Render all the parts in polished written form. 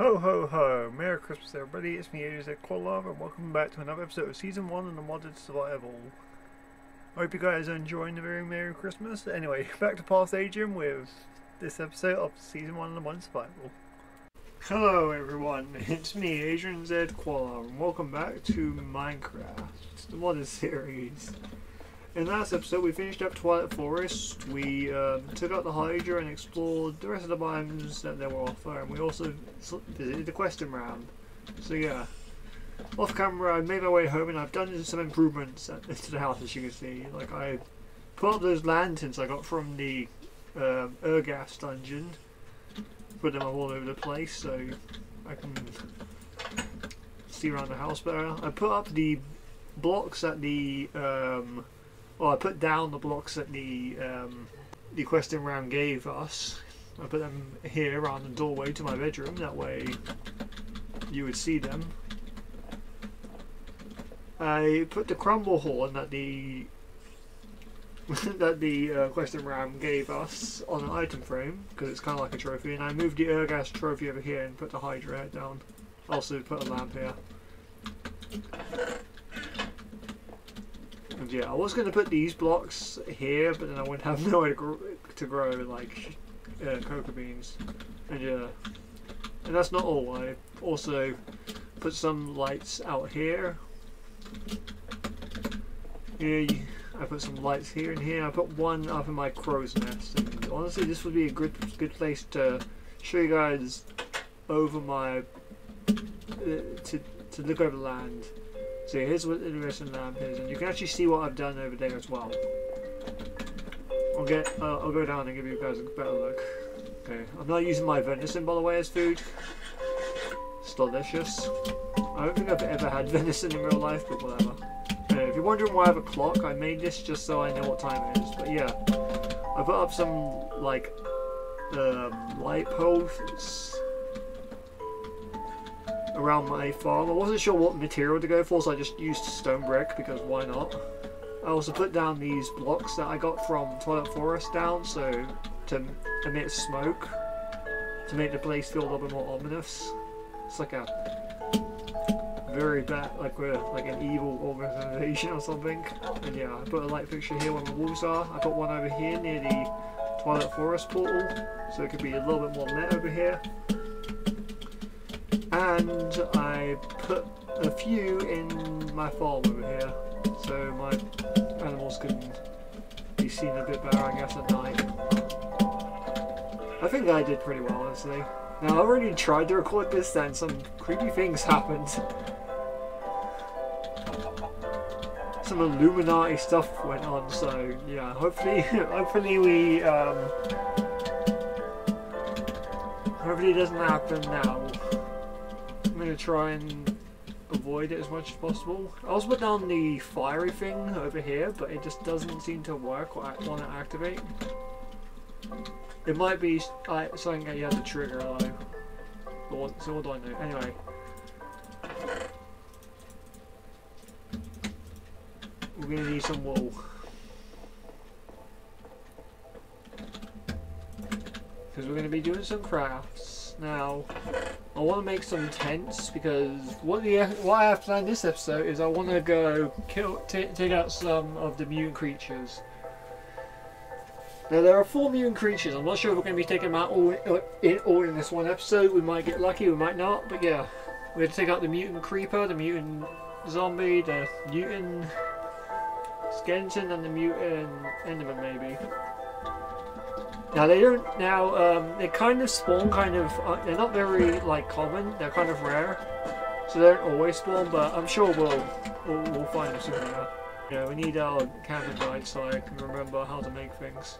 Ho ho ho! Merry Christmas everybody, it's me AJ Qualov and welcome back to another episode of Season 1 of the Modded Survival. I hope you guys are enjoying the very Merry Christmas. Anyway, back to Path Adrian with this episode of Season 1 of the Modded Survival. Hello everyone, it's me Adrian Z Qualov and welcome back to Minecraft, the Modded series. In the last episode we finished up Twilight Forest, we took out the Hydra and explored the rest of the biomes that they were offer, and we also visited the questing round. So yeah, off camera I made my way home and I've done some improvements to the house, as you can see. Like I put up those lanterns I got from the Urgas dungeon, put them all over the place so I can see around the house better. I put up the blocks at the I put down the blocks that the questing round gave us. I put them here around the doorway to my bedroom, that way you would see them. I put the crumble horn that the questing round gave us on an item frame, because it's kind of like a trophy, and I moved the Urgas trophy over here and put the Hydra head down. Also put a lamp here. And yeah, I was going to put these blocks here, but then I wouldn't have nowhere to grow like cocoa beans. And yeah, and that's not all. I also put some lights out here. Here, I put some lights here and here. I put one up in my crow's nest. And honestly, this would be a good place to show you guys over my to look over the land. So here's what the rest of the lamp is, and you can actually see what I've done over there as well. I'll go down and give you guys a better look. Okay, I'm not using my venison by the way as food. It's delicious. I don't think I've ever had venison in real life, but whatever. If you're wondering why I have a clock, I made this just so I know what time it is. But yeah, I put up some like light posts around my farm. I wasn't sure what material to go for, so I just used stone brick because why not. I also put down these blocks that I got from Twilight Forest down, so to emit smoke, to make the place feel a little bit more ominous. It's like a very bad, like we're like an evil organization or something. And yeah, I put a light fixture here where the wolves are. I put one over here near the Twilight Forest portal, so it could be a little bit more lit over here. And I put a few in my farm over here, so my animals can be seen a bit better, I guess, at night. I think I did pretty well, honestly. Now, I already tried to record this, and some creepy things happened. Some Illuminati stuff went on, so yeah, hopefully it doesn't happen now. I'm going to try and avoid it as much as possible. I also put down the fiery thing over here, but it just doesn't seem to work when I activate. It might be something that you have to trigger though. So what do I know? Anyway. We're going to need some wool. Because we're going to be doing some crafts. Now, I want to make some tents because what I have planned this episode is I want to go take out some of the mutant creatures. Now there are 4 mutant creatures. I'm not sure if we're going to be taking them out all in this one episode. We might get lucky, we might not. But yeah, we're going to take out the mutant creeper, the mutant zombie, the mutant skeleton, and the mutant enderman maybe. Now they don't. They kind of spawn. They're not very like common. They're kind of rare, so they don't always spawn. But I'm sure we'll find them somewhere. Yeah, we need our camera guide so I can remember how to make things.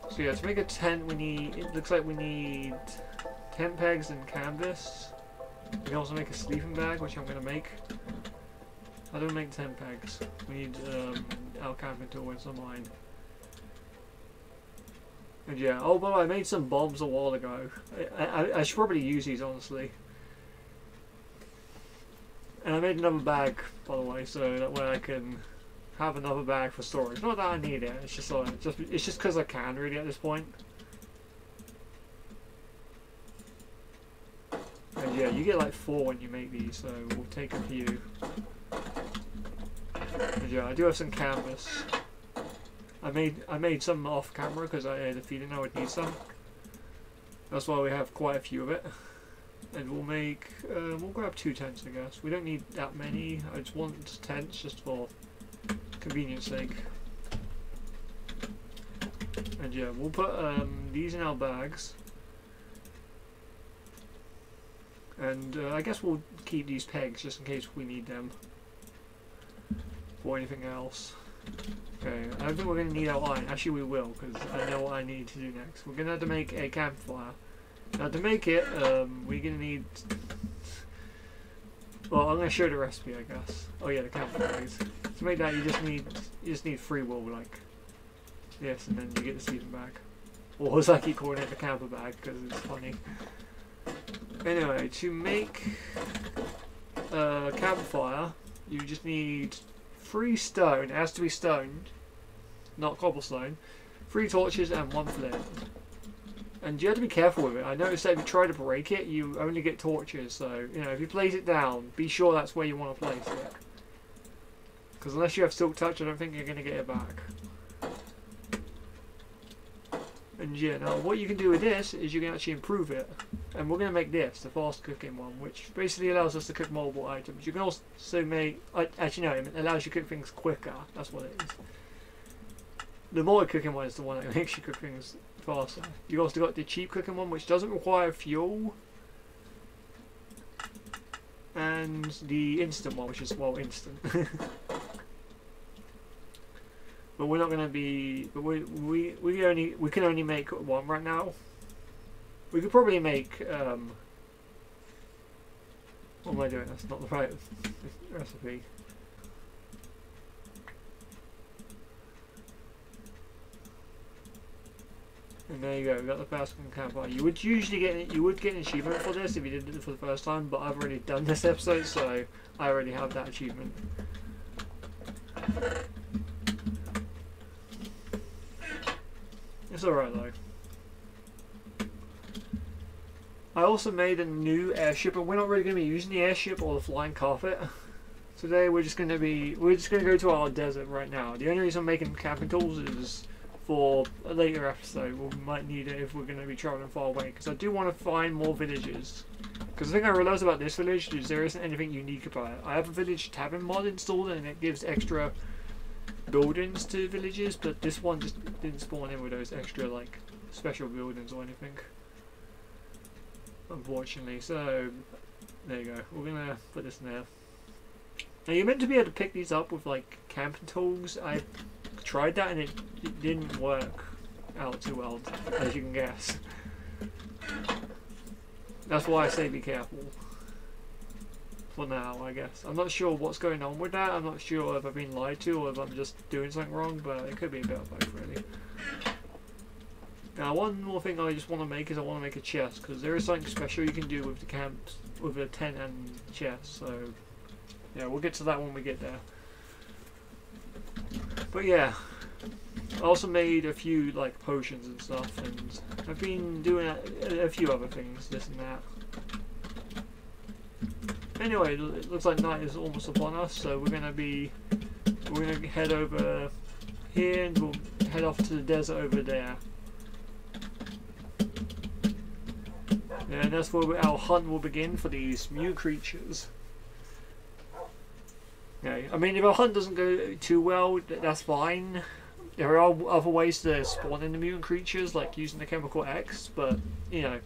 So yeah, to make a tent, we need. It looks like we need tent pegs and canvas. We can also make a sleeping bag, which I'm gonna make. I don't make tent pegs. We need our camping tool and some mine. And yeah, oh by the way, I made some bombs a while ago. I should probably use these honestly. And I made another bag, by the way, so that way I can have another bag for storage. Not that I need it, it's just because I can really at this point. yeah, you get like 4 when you make these, so we'll take a few. And yeah, I do have some canvas. I made some off camera because I had a feeling I would need some. That's why we have quite a few of it. And we'll make, we'll grab 2 tents, I guess. We don't need that many. I just want tents just for convenience sake. And yeah, we'll put these in our bags. And I guess we'll keep these pegs just in case we need them for anything else. Okay, I don't think we're going to need our iron. Actually we will, because I know what I need to do next. We're going to have to make a campfire. Now to make it, we're going to need... Well, I'm going to show the recipe, I guess. Oh yeah, the campfires. To make that, you just need free wool, like this, and then you get the sleeping bag. Or as I keep calling it, the camper bag, because it's funny. Anyway, to make a campfire, you just need 3 stone. It has to be stone, not cobblestone. 3 torches and 1 flint. And you have to be careful with it. I noticed that if you try to break it, you only get torches. So, you know, if you place it down, be sure that's where you want to place it. Because unless you have silk touch, I don't think you're going to get it back. And yeah, now what you can do with this is you can actually improve it. And we're going to make this, the fast cooking one, which basically allows us to cook multiple items. You can also make, actually no, it allows you to cook things quicker, that's what it is. The multi-cooking one is the one that makes you cook things faster. You've also got the cheap cooking one, which doesn't require fuel. And the instant one, which is, well, instant. But we're not going to be. But we can only make 1 right now. We could probably make. What am I doing? That's not the right recipe. And there you go. We got the fast cooking campfire. You would usually get an achievement for this if you did it for the first time. But I've already done this episode, so I already have that achievement. It's alright though. I also made a new airship, and we're not really going to be using the airship or the flying carpet. Today we're just going to go to our desert right now. The only reason I'm making camping tools is for a later episode. We might need it if we're going to be traveling far away, because I do want to find more villages. Because the thing I realised about this village is there isn't anything unique about it. I have a village tavern mod installed, and it gives extra buildings to villages, but this one just didn't spawn in with those extra like special buildings or anything, unfortunately. So there you go, we're gonna put this in there. Now you're meant to be able to pick these up with like camping tools. I tried that and it didn't work out too well, as you can guess. That's why I say be careful. For now, I guess. I'm not sure what's going on with that. I'm not sure if I've been lied to or if I'm just doing something wrong, but it could be a bit of both, really. Now, one more thing I just want to make is I want to make a chest, because there is something special you can do with the camps, with a tent and chest, so yeah, we'll get to that when we get there. But yeah, I also made a few like potions and stuff, and I've been doing a few other things, this and that. Anyway, it looks like night is almost upon us, so we're gonna head over here and we'll head off to the desert over there. And that's where our hunt will begin for these new creatures. Okay, I mean if our hunt doesn't go too well, that's fine. There are other ways to spawn in the mutant creatures, like using the chemical X, but you know,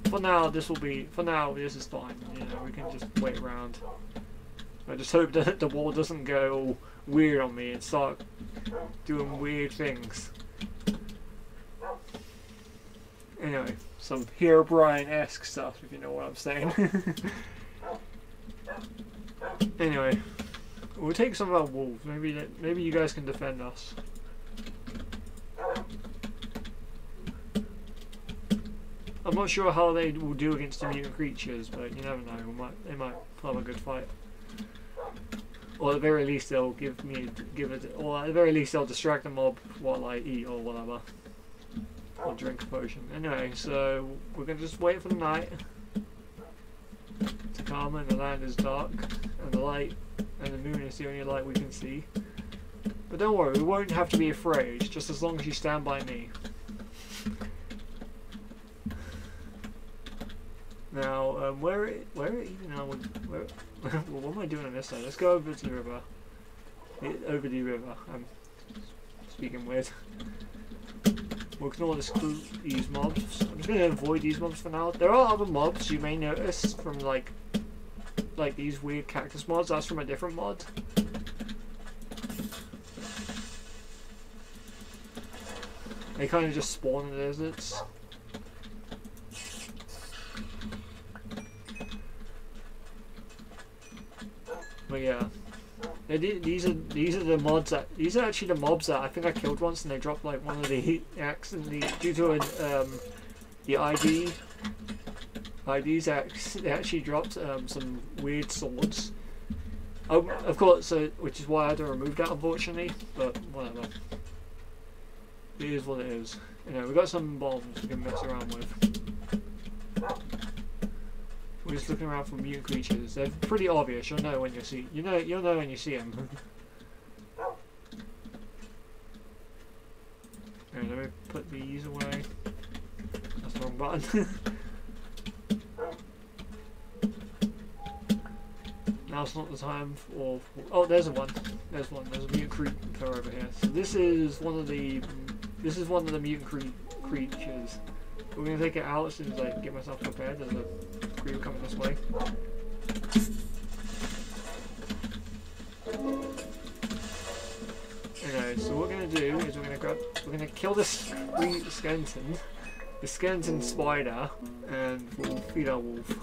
for now this is fine. You know, we can just wait around. I just hope that the wall doesn't go all weird on me and start doing weird things. Anyway, some Herobrine-esque stuff, if you know what I'm saying. Anyway, we'll take some of our wolves. Maybe you guys can defend us. I'm not sure how they will do against the mutant creatures, but you never know. They might have a good fight. Or at the very least, they'll or at the very least, they'll distract the mob while I eat or whatever. Or drink a potion. Anyway, so we're gonna just wait for the night. to come, and the land is dark, and the light and the moon is the only light we can see. But don't worry, we won't have to be afraid, just as long as you stand by me. Now, where even now? What am I doing on this side? Let's go over to the river. Over the river. I'm speaking weird. We'll ignore these mobs. I'm just going to avoid these mobs for now. There are other mobs you may notice from like these weird cactus mods. That's from a different mod. They kind of just spawn in the deserts. But yeah, these are the mods that these are actually the mobs that I think I killed once, and they dropped like one of the accidentally due to the IDs they actually dropped some weird swords. Of course, which is why I had to remove that, unfortunately. But whatever, it is what it is. You know, we got some bombs we can mess around with. We're just looking around for mutant creatures. They're pretty obvious. You'll know when you see. You'll know when you see them. Okay, let me put these away. That's the wrong button. Now's not the time for. Oh, there's one. There's one. There's a mutant creature over here. So this is one of the. This is one of the mutant creatures. We're gonna take it out as soon as I get myself prepared. There's a crew coming this way. Okay, so what we're gonna do is we're gonna kill this skeleton spider, and we'll feed our wolf.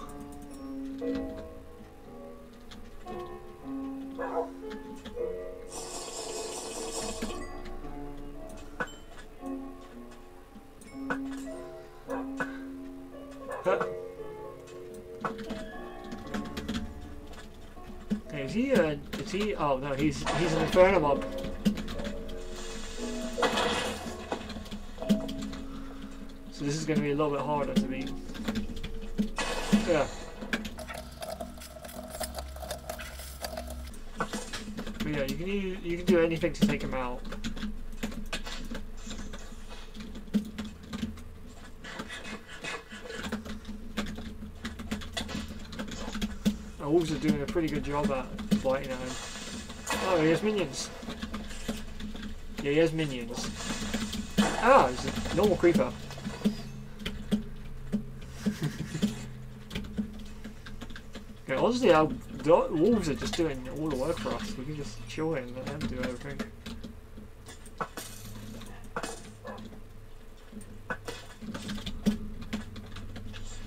Okay, is he, oh no, he's an inferno mob. So this is going to be a little bit harder to beat. Yeah. But yeah, you can do anything to take him out. Our wolves are doing a pretty good job at biting at him. Oh, he has minions. Yeah, he has minions. Ah, he's a normal creeper. Okay, honestly, our wolves are just doing all the work for us. We can just chill here and let them do everything.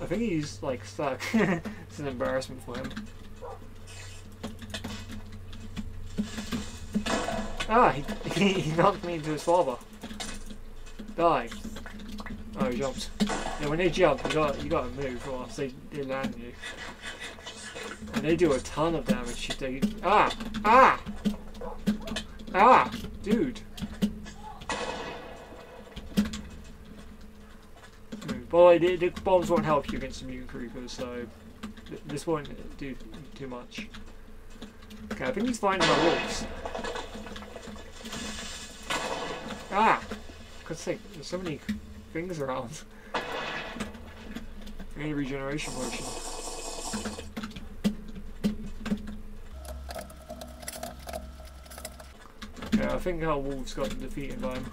I think he's like stuck. It's an embarrassment for him. Ah, he knocked me into his father. Die. Oh, he jumped. Yeah, when they jump, you gotta move, or else they land you. And they do a ton of damage. Ah! Dude. By the way, the bombs won't help you against the mutant creepers, so this won't do too much. Okay, I think he's finding my wolves. Ah! For God's sake, there's so many things around. Any regeneration potion. Yeah, I think our wolves got defeated by him.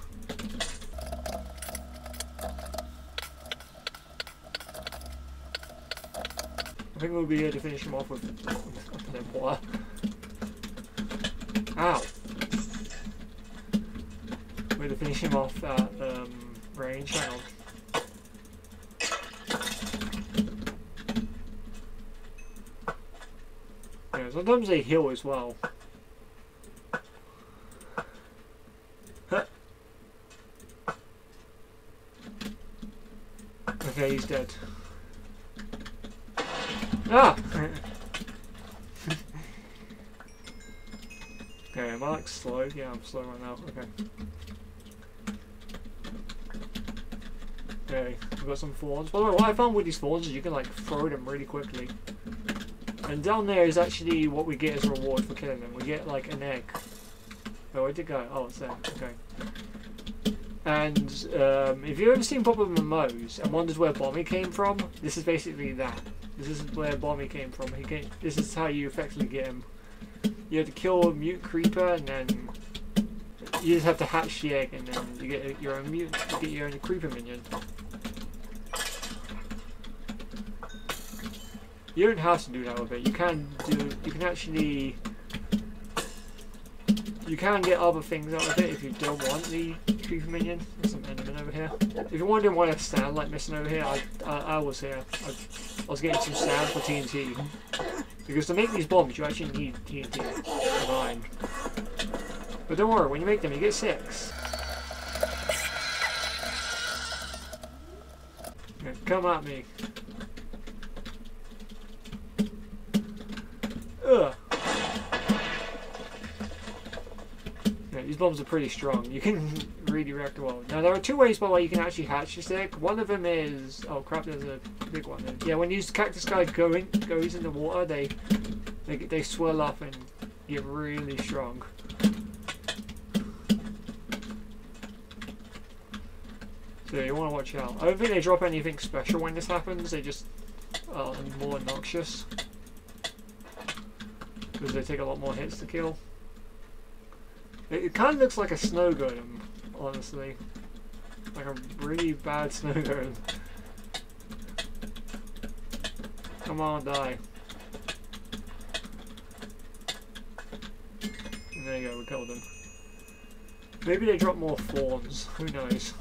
I think we'll be here to finish him off with water. Ow! We're to finish him off at range. Hang on. Yeah, sometimes they heal as well. Huh. Okay, he's dead. Ah! Okay, am I like slow? Yeah, I'm slow right now. Okay. Okay, we've got some thorns. By the way, what I found with these thorns is you can like throw them really quickly. And down there is actually what we get as a reward for killing them. We get like an egg. Oh, where'd it go? Oh, it's there. Okay. And if you've ever seen Papa Momo's and wondered where Bommy came from, this is basically that. This is where Bommy came from. This is how you effectively get him. You have to kill a mutant creeper, and then you just have to hatch the egg, and then you get your own mutant. You get your own creeper minion. You don't have to do that with it. You can actually. You can get other things out of it if you don't want the creeper minion. There's some enderman over here. If you're wondering why I stand like missing over here, I was here. I was getting some sand for TNT. Because to make these bombs, you actually need TNT and iron. But don't worry, when you make them, you get 6. Yeah, come at me. Ugh. Yeah, these bombs are pretty strong. You can redirect well. Now there are 2 ways by the way you can actually hatch this egg. One of them is crap. There's a big one there. Yeah, when these cactus guys goes in the water, they swell up and get really strong. So you want to watch out. I don't think they drop anything special when this happens. They just are more noxious because they take a lot more hits to kill. It kind of looks like a snow golem, honestly. Like a really bad snow golem. Come on, die. And there you go, we killed him. Maybe they drop more thorns, who knows.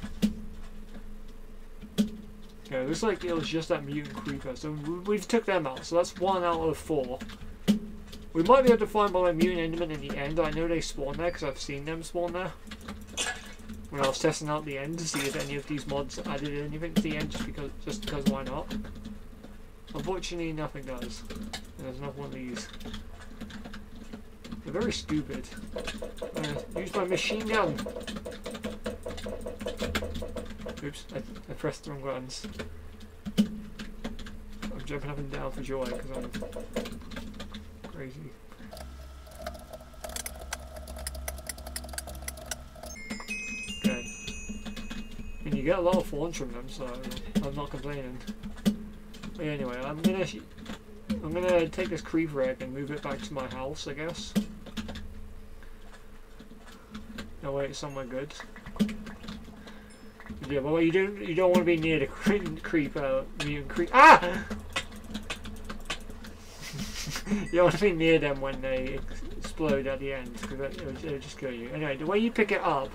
Okay, it looks like it was just that mutant creeper, so we've took them out, so that's 1 out of 4. We might be able to find my mutant enderman in the end. I know they spawn there because I've seen them spawn there. When I was testing out the end to see if any of these mods added anything to the end, just because why not? Unfortunately, nothing does. And there's not one of these. They're very stupid. I'm gonna use my machine gun. Oops, I pressed the wrong buttons. I'm jumping up and down for joy because I'm crazy. Okay. And you get a lot of thorns from them, so I'm not complaining. But anyway, I'm gonna take this creeper egg and move it back to my house, I guess. No wait, it's somewhere good. Yeah, but you don't want to be near the mutant creeper. Ah! You don't want to be near them when they explode at the end, because it'll just kill you. Anyway, the way you pick it up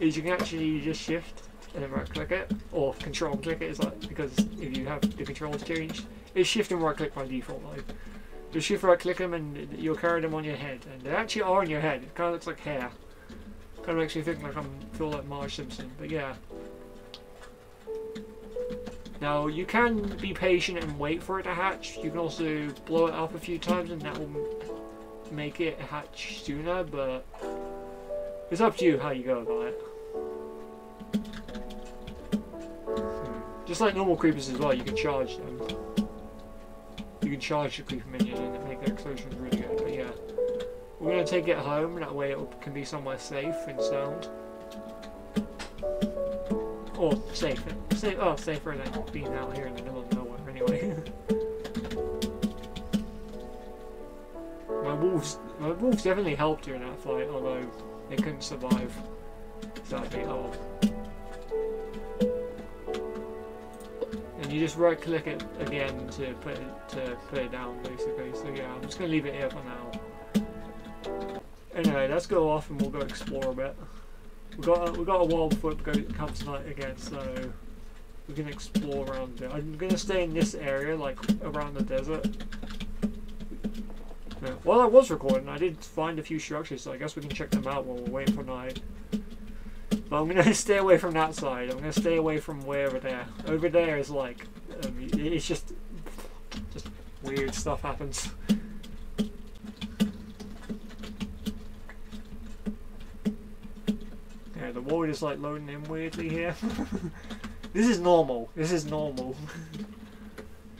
is you can actually just shift and then right click it, or control click it, is like, because if you have the controls changed, it's shift and right click by default. Like, just shift right click them and you'll carry them on your head, and they actually are on your head. It kind of looks like hair. Kind of makes me think like I feel like Marge Simpson, but yeah. Now, you can be patient and wait for it to hatch. You can also blow it up a few times and that will make it hatch sooner, but it's up to you how you go about it. Just like normal creepers as well, you can charge them. You can charge the creeper minion and make their explosions really good, but yeah. We're going to take it home, that way it can be somewhere safe and sound. Or safer than being out here in the middle of nowhere anyway. My wolves definitely helped during that fight, although they couldn't survive. Sadly, oh. And you just right click it again to put it down basically. So yeah, I'm just gonna leave it here for now. Anyway, let's go off and we'll go explore a bit. We got a while before it comes tonight again, so we can explore around it. I'm gonna stay in this area, like around the desert. Yeah. While I was recording, I did find a few structures, so I guess we can check them out while we're waiting for night. But I'm gonna stay away from that side. I'm gonna stay away from way over there. Over there is like, it's just weird stuff happens. The world is like loading in weirdly here. This is normal. This is normal.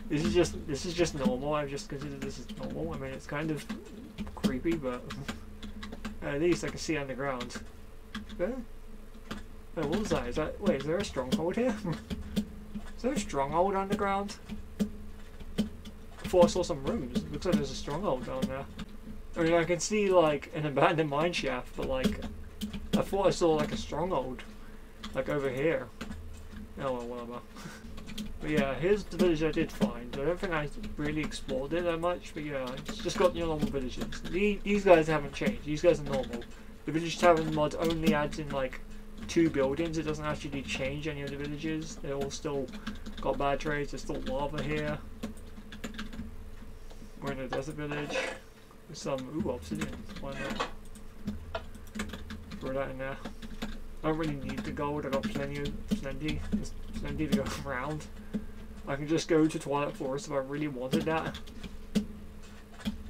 This is just normal. I've just considered this is normal. I mean, it's kind of creepy, but at least I can see underground. Oh, what was that? Wait, is there a stronghold here? Is there a stronghold underground? I thought I saw some rooms. It looks like there's a stronghold down there. I mean, I can see like an abandoned mine shaft, but like I thought I saw like a stronghold, like over here. Oh well, whatever. But yeah, here's the village I did find. I don't think I really explored it that much, but yeah, it's just got your normal villages. These guys haven't changed. These guys are normal. The village tavern mod only adds in like 2 buildings. It doesn't actually change any of the villages. They all still got bad trades. There's still lava here. We're in a desert village. With some obsidian. Why not? Throw that in there. I don't really need the gold. I got plenty to go around. I can just go to Twilight Forest if I really wanted that.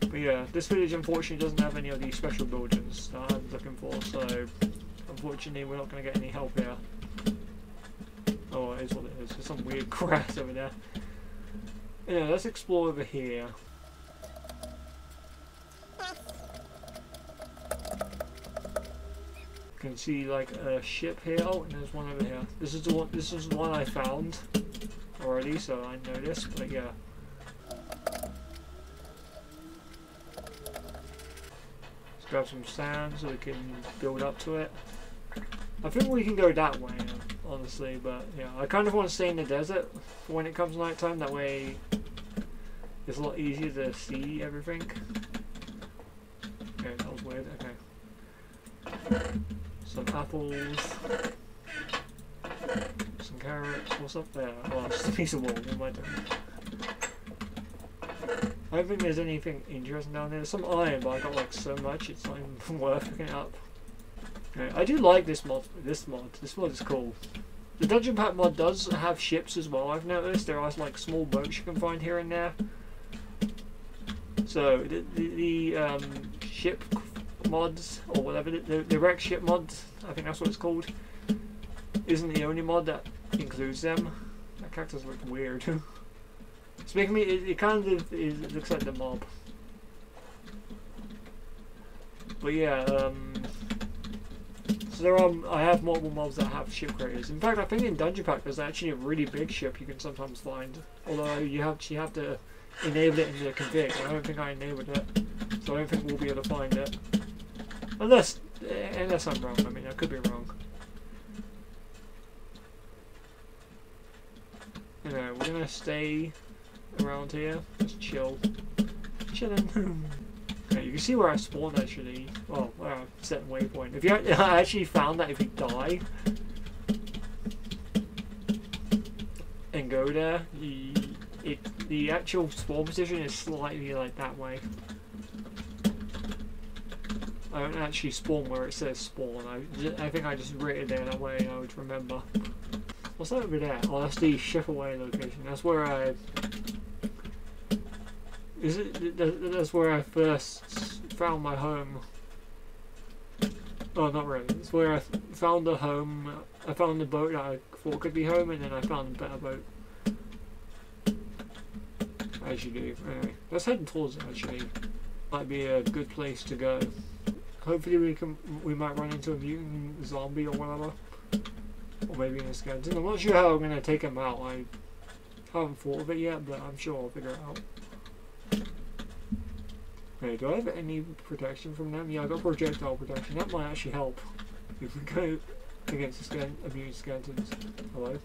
But yeah, this village unfortunately doesn't have any of these special buildings that I'm looking for, so unfortunately we're not going to get any help here. Oh, it is what it is. There's some weird grass over there. Yeah, let's explore over here. You can see like a ship here. Oh, and there's one over here. This is the one. This is the one I found already, so I know this. But yeah, let's grab some sand so we can build up to it. I think we can go that way, honestly. But yeah, I kind of want to stay in the desert for when it comes nighttime. That way, it's a lot easier to see everything. Okay, that was weird. Okay. Some apples, some carrots. What's up there? Oh, it's just a piece of wool. What am I doing? I don't think there's anything interesting down there. There's some iron, but I got like so much it's not even worth picking up. Okay, I do like this mod. This mod is cool. The Dungeon Pack mod does have ships as well. I've noticed there are like small boats you can find here and there. So the ship mods, or whatever, the wreck ship mods, I think that's what it's called, isn't the only mod that includes them. That cactus looks weird. It's making me, it kind of it looks like the mob. But yeah, so there are, I have multiple mobs that have ship creators. In fact, I think in Dungeon Pack there's actually a really big ship you can sometimes find, although you have to enable it in the config. I don't think I enabled it, so I don't think we'll be able to find it. Unless I'm wrong. I mean, I could be wrong. Anyway, we're gonna stay around here, just chilling. Okay, you can see where I spawned actually. Well, where I set a waypoint. If you I actually found that if you die and go there, the actual spawn position is slightly like that way. I don't actually spawn where it says spawn. I think I just wrote it there that way I would remember. What's that over there? Oh, that's the ship away location. That's where I... That's where I first found my home. Oh, not really. It's where I found the home. I found the boat that I thought could be home, and then I found a better boat. As you do. Anyway, let's head towards it actually. Might be a good place to go. Hopefully we might run into a mutant zombie or whatever. Or maybe a skeleton. I'm not sure how I'm going to take him out. I haven't thought of it yet, but I'm sure I'll figure it out. Okay, do I have any protection from them? Yeah, I got projectile protection. That might actually help if we go against the mutant skeletons. Hello?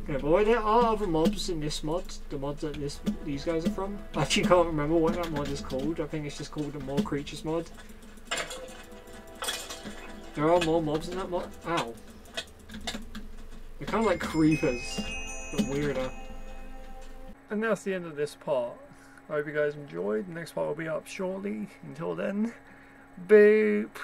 Okay, but there are other mobs in this mod, the mod that these guys are from. I actually can't remember what that mod is called. I think it's just called the More Creatures mod. There are more mobs in that mod. Ow. They're kind of like creepers, but weirder. And that's the end of this part. I hope you guys enjoyed. The next part will be up shortly. Until then, boop.